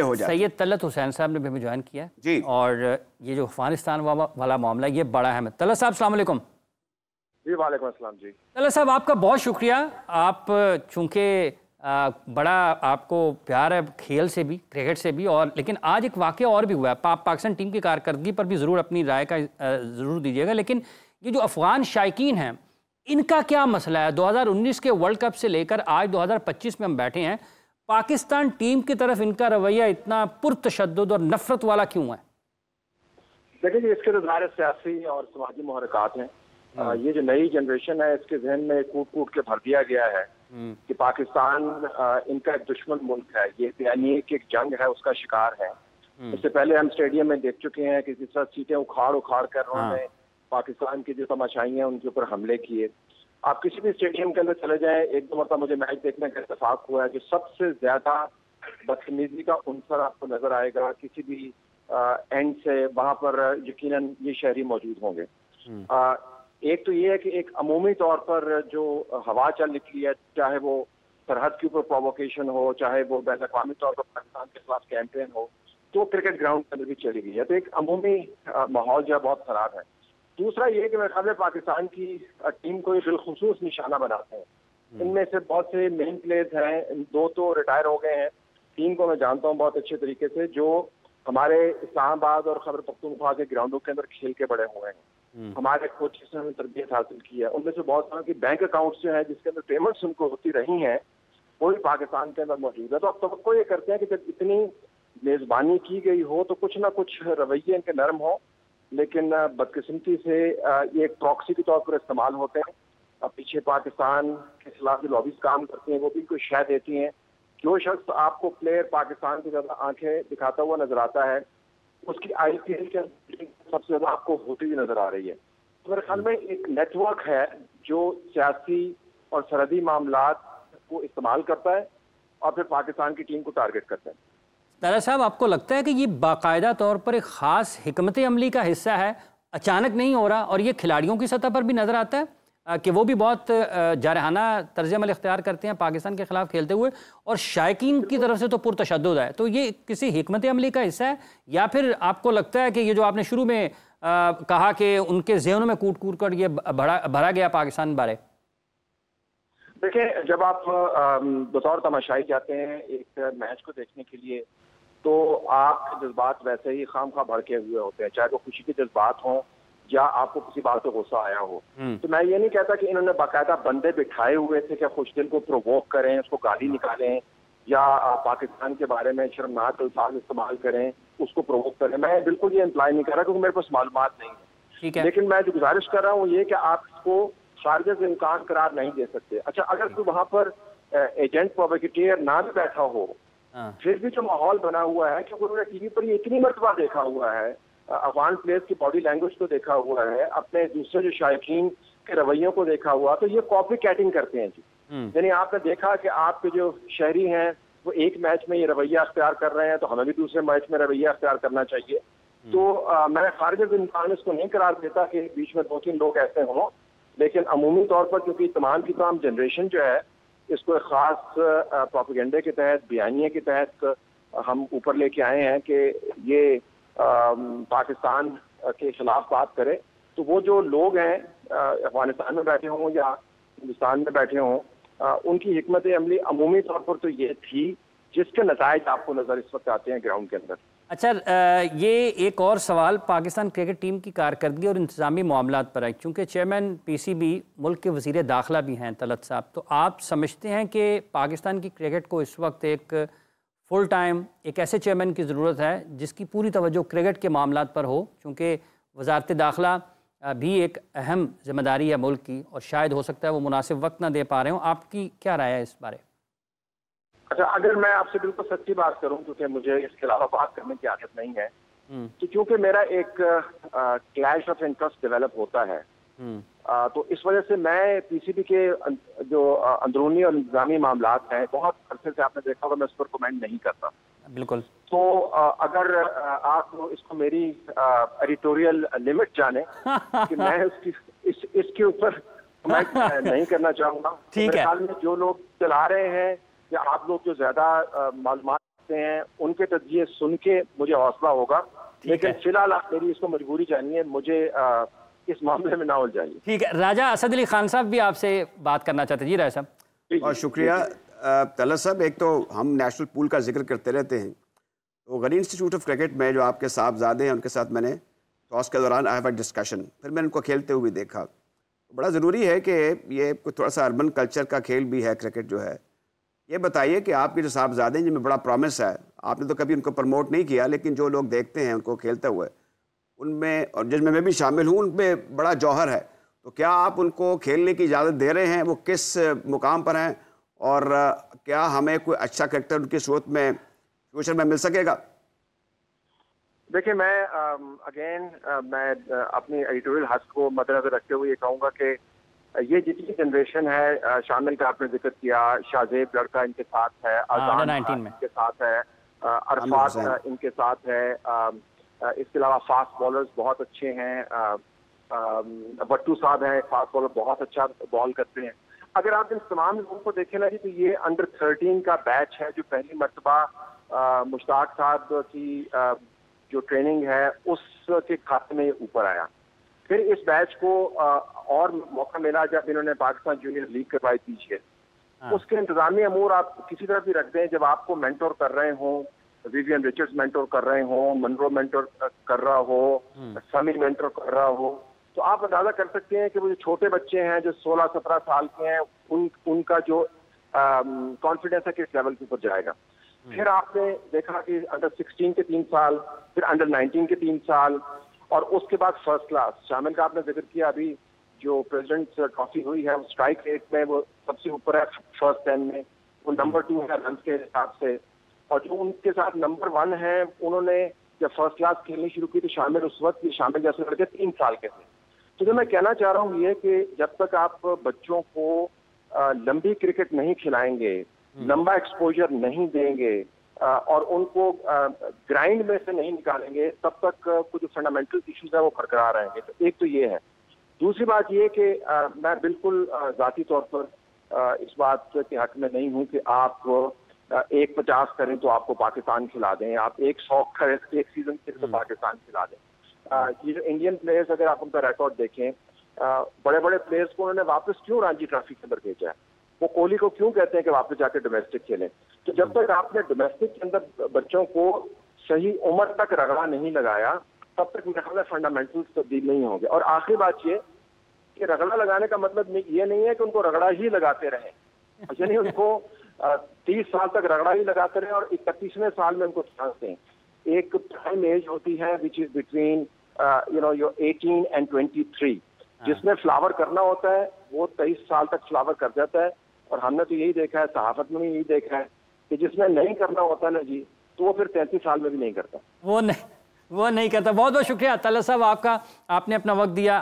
हो जाते हैं। सैयद तलत हुसैन साहब ने भी हमें ज्वाइन किया जी, और ये जो अफगानिस्तान वाला मामला ये बड़ा है। तलत साहब अस्सलाम वालेकुम। जी वालेकुम अस्सलाम जी। तलत साहब आपका बहुत शुक्रिया। आप चूँकि बड़ा आपको प्यार है खेल से भी, क्रिकेट से भी, और लेकिन आज एक वाक़या और भी हुआ है। पाकिस्तान टीम की कारकर्दगी पर भी ज़रूर अपनी राय का ज़रूर दीजिएगा, लेकिन ये जो अफ़गान शायकीन हैं इनका क्या मसला है? 2019 के वर्ल्ड कप से लेकर आज 2025 में हम बैठे हैं, पाकिस्तान टीम की तरफ इनका रवैया इतना पुरतशद्दुद और नफरत वाला क्यों है? देखिए, इसके तो ज़ाहिर सियासी और समाजी मुहर्रिकात हैं। ये जो नई जनरेशन है इसके जहन में कूट कूट के भर दिया गया है कि पाकिस्तान इनका एक दुश्मन मुल्क है, ये यानी कि एक जंग है उसका शिकार है। इससे पहले हम स्टेडियम में देख चुके हैं कि जिस तरह सीटें उखाड़ उखाड़ कर उन्होंने पाकिस्तान की जो तमाशाई हैं उनके ऊपर हमले किए। आप किसी भी स्टेडियम के अंदर चले जाएं, एक दो मरतबा मुझे मैच देखने का इत्तेफाक हुआ है कि सबसे ज्यादा बदतमीजी का उनसर आपको नजर आएगा किसी भी एंड से, वहां पर यकीनन ये शहरी मौजूद होंगे। एक तो ये है कि एक अमूमी तौर पर जो हवा चल निकली है, चाहे वो सरहद के ऊपर प्रोवोकेशन हो, चाहे वो बैन अवी तौर पर पाकिस्तान के खिलाफ कैंपेन हो, तो क्रिकेट ग्राउंड के अंदर भी चली गई है। तो एक अमूमी माहौल जो है बहुत खराब है। दूसरा ये कि मेरे ख्याल में पाकिस्तान की टीम को बिलखुसूस निशाना बनाते हैं। इनमें से बहुत से मेन प्लेयर्स हैं, दो तो रिटायर हो गए हैं, तीन को मैं जानता हूँ बहुत अच्छे तरीके से, जो हमारे इस्लामाबाद और खैबर पख्तूनख्वा के ग्राउंडों के अंदर खेल के बड़े हुए हैं। हमारे कोचेस ने तरबियत हासिल की है। उनमें से बहुत सारे की बैंक अकाउंट्स जो है जिसके अंदर पेमेंट्स उनको होती रही हैं वो भी पाकिस्तान के अंदर मौजूद है। तो अब तवक्को ये करते हैं कि जब इतनी मेजबानी की गई हो तो कुछ ना कुछ रवैये इनके नरम हो, लेकिन बदकिस्मती से ये एक प्रॉक्सी के तौर पर इस्तेमाल होते हैं। अब पीछे पाकिस्तान के खिलाफ जो लॉबीज काम करती हैं वो भी कोई शय देती हैं। जो शख्स आपको प्लेयर पाकिस्तान की ज्यादा आंखें दिखाता हुआ नजर आता है उसकी IPL के सबसे ज्यादा आपको होती हुई नजर आ रही है। तो मेरे ख्याल में एक नेटवर्क है जो सियासी और सरहदी मामलात को इस्तेमाल करता है और फिर पाकिस्तान की टीम को टारगेट करता है। तारा साहब, आपको लगता है कि ये बाकायदा तौर पर एक ख़ास हिकमत अमली का हिस्सा है, अचानक नहीं हो रहा, और ये खिलाड़ियों की सतह पर भी नज़र आता है कि वो भी बहुत जारहाना तर्ज अमल इख्तियार करते हैं पाकिस्तान के खिलाफ खेलते हुए, और शायकीन की तरफ से तो पुरतशद्दुद है? तो ये किसी हिकमत अमली का हिस्सा है, या फिर आपको लगता है कि ये जो आपने शुरू में कहा कि उनके ज़हनों में कूट कूट कर ये भरा गया पाकिस्तान बारे? देखिए, जब आप बतौर तमाशाई जाते हैं एक मैच को देखने के लिए तो आपके जज्बात वैसे ही खामखा भड़के हुए होते हैं, चाहे वो खुशी के जज्बात हों या आपको किसी बात पे गुस्सा आया हो। तो मैं ये नहीं कहता कि इन्होंने बाकायदा बंदे बिठाए हुए थे कि खुशदिल को प्रोवोक करें, उसको गाली निकालें या पाकिस्तान के बारे में शर्मनाक अल्फाज इस्तेमाल करें, उसको प्रोवोक करें। मैं बिल्कुल ये इम्प्लाई नहीं कर रहा क्योंकि मेरे पास मालूमात नहीं है। ठीक है, लेकिन मैं जो गुजारिश कर रहा हूँ ये कि आप इसको खारिज से इम्कान करार नहीं दे सकते। अच्छा, अगर कोई वहां पर एजेंट प्रोवोकेटर ना भी बैठा हो, फिर भी जो माहौल बना हुआ है, क्योंकि उन्होंने टीवी पर ये इतनी मरतबा देखा हुआ है, अफगान प्लेयर्स की बॉडी लैंग्वेज को देखा हुआ है, अपने दूसरे जो शायकीन के रवैयों को देखा हुआ, तो ये कॉपी कैटिंग करते हैं जी। यानी आपने देखा कि आपके जो शहरी हैं वो एक मैच में ये रवैया अख्तियार कर रहे हैं तो हमें भी दूसरे मैच में रवैया अख्तियार करना चाहिए। तो मैं खारिज इम्कान इसको नहीं करार देता कि बीच में दो तीन लोग ऐसे हों, लेकिन अमूमी तौर पर क्योंकि तमाम की तमाम जनरेशन जो है इसको एक खास प्रोपेगेंडे के तहत, बयानिए के तहत हम ऊपर लेके आए हैं कि ये पाकिस्तान के खिलाफ बात करे, तो वो जो लोग हैं अफगानिस्तान में बैठे हों या हिंदुस्तान में बैठे हों, उनकी हिकमत अमली अमूमी तौर पर तो ये थी जिसके नताइज आपको नजर इस वक्त आते हैं ग्राउंड के अंदर। अच्छा, ये एक और सवाल पाकिस्तान क्रिकेट टीम की कारकर्दगी और इंतजामी मामलात पर है, क्योंकि चेयरमैन PCB मुल्क के वज़ीर दाखिला भी हैं तलत साहब। तो आप समझते हैं कि पाकिस्तान की क्रिकेट को इस वक्त एक फुल टाइम एक ऐसे चेयरमैन की ज़रूरत है जिसकी पूरी तवज्जो क्रिकेट के मामलात पर हो, क्योंकि वज़ारत दाखिला भी एक अहम जिम्मेदारी है मुल्क की, और शायद हो सकता है वो मुनासिब वक्त ना दे पा रहे हों? आपकी क्या राय है इस बारे? अच्छा, अगर मैं आपसे बिल्कुल सच्ची बात करूं, क्योंकि मुझे इसके अलावा बात करने की आदत नहीं है, तो क्योंकि मेरा एक क्लैश ऑफ इंटरेस्ट डेवलप होता है, तो इस वजह से मैं PCB के जो अंदरूनी और इंतजामी मामलात हैं बहुत अरसे से आपने देखा होगा मैं उस पर कमेंट नहीं करता। बिल्कुल। तो अगर आप इसको मेरी एडिटोरियल लिमिट जाने कि मैं इसके ऊपर कमेंट नहीं करना चाहूंगा। ठीक है। मेरे ख्याल में जो लोग चला रहे हैं या आप लोग जो ज्यादा मालूमात सकते हैं, उनके तजिए सुन के मुझे हौसला होगा। लेकिन फिलहाल आप मेरी इसको मजबूरी जानिए, मुझे इस मामले में ना उलझाइए। ठीक है, राजा असद अली खान साहब भी आपसे बात करना चाहते हैं। जी राजा साहब। बहुत शुक्रिया तलत साहब। एक तो हम नेशनल पूल का जिक्र करते रहते हैं, तो गनी इंस्टीट्यूट ऑफ क्रिकेट में जो आपके साहबजादे हैं उनके साथ मैंने टॉस के दौरान आई हैव अ डिस्कशन, फिर मैंने उनको खेलते हुए देखा। बड़ा ज़रूरी है कि ये थोड़ा सा अर्बन कल्चर का खेल भी है क्रिकेट जो है। ये बताइए कि आपके जो साहबजादे हैं जिनमें बड़ा प्रॉमिस है, आपने तो कभी उनको प्रमोट नहीं किया, लेकिन जो लोग देखते हैं उनको खेलते हुए, उनमें और जिसमें मैं भी शामिल हूँ, उनमें बड़ा जौहर है। तो क्या आप उनको खेलने की इजाज़त दे रहे हैं? वो किस मुकाम पर हैं और क्या हमें कोई अच्छा क्रिकेटर उनकी सूरत में फ्यूचर में मिल सकेगा? देखिए, मैं अपनी एडिटोरियल हक को मद्देनजर रखते हुए ये कहूँगा कि ये जितनी जनरेशन है, शामिल का आपने जिक्र किया, शाहजेब लड़का इनके साथ है, अजान इनके साथ है, अरफात इनके साथ है, इसके अलावा फास्ट बॉलर्स बहुत अच्छे हैं, भट्टू साहब हैं, फास्ट बॉलर बहुत अच्छा बॉल करते हैं। अगर आप इन तमाम लोगों को देखें ना जी, तो ये अंडर 13 का बैच है जो पहली मरतबा मुश्ताक साहब की जो ट्रेनिंग है उसके खाते में ऊपर आया। फिर इस बैच को और मौका मिला जब इन्होंने पाकिस्तान जूनियर लीग करवाई पीछे। उसके इंतजामी अमूर आप किसी तरह भी रख दें, जब आपको मेंटोर कर रहे हों, विवियन रिचर्ड्स मेंटोर कर रहे हों, मनरो मेंटोर कर रहा हो, समी मेंटोर कर रहा हो, तो आप अंदाजा कर सकते हैं कि वो जो छोटे बच्चे हैं जो 16-17 साल के हैं, उनका जो कॉन्फिडेंस है किस लेवल के ऊपर जाएगा। फिर आपने देखा कि अंडर 16 के 3 साल, फिर अंडर 19 के 3 साल, और उसके बाद फर्स्ट क्लास। शामिल का आपने जिक्र किया, अभी जो प्रेसिडेंट ट्रॉफी हुई है स्ट्राइक रेट में वो सबसे ऊपर है फर्स्ट 10 में, वो नंबर 2 है रन के हिसाब से। और जो उनके साथ नंबर 1 है, उन्होंने जब फर्स्ट क्लास खेलनी शुरू की तो शामिल उस वक्त शामिल जैसे लड़के 3 साल के थे। तो जो मैं कहना चाह रहा हूँ ये कि जब तक आप बच्चों को लंबी क्रिकेट नहीं खिलाएंगे, लंबा एक्सपोजर नहीं देंगे और उनको ग्राइंड में से नहीं निकालेंगे, तब तक कुछ फंडामेंटल इश्यूज है वो बरकरार रहेंगे। तो एक तो ये है। दूसरी बात ये कि मैं बिल्कुल जाती तौर पर इस बात के हक में नहीं हूँ कि आप 150 करें तो आपको पाकिस्तान खिला दें, आप 100 करें एक सीजन के लिए तो पाकिस्तान खिला दें। ये जो इंडियन प्लेयर्स, अगर आप उनका रिकॉर्ड देखें, बड़े बड़े प्लेयर्स को उन्होंने वापस क्यों रणजी ट्रॉफी के अंदर भेजा है? वो कोहली को क्यों कहते हैं कि वापस जाकर डोमेस्टिक खेलें? तो जब तक आपने डोमेस्टिक के अंदर बच्चों को सही उम्र तक रगड़ा नहीं लगाया, तब तक मेरे ख्याल में फंडामेंटल्स तब्दील नहीं होंगे। और आखिरी बात ये कि रगड़ा लगाने का मतलब ये नहीं है कि उनको रगड़ा ही लगाते रहें, यानी उनको 30 साल तक रगड़ा ही लगाते रहें और 31वें साल में उनको चांस दें। एक प्राइम एज होती है which is between your 18 and 23, जिसमें फ्लावर करना होता है वो 23 साल तक फ्लावर कर जाता है। और हमने तो यही देखा है, सहाफत में भी यही देखा है कि जिसमें नहीं करना होता ना जी, तो वो फिर 33 साल में भी नहीं करता। वो नहीं करता। बहुत बहुत शुक्रिया तलत साहब आपका, आपने अपना वक्त दिया।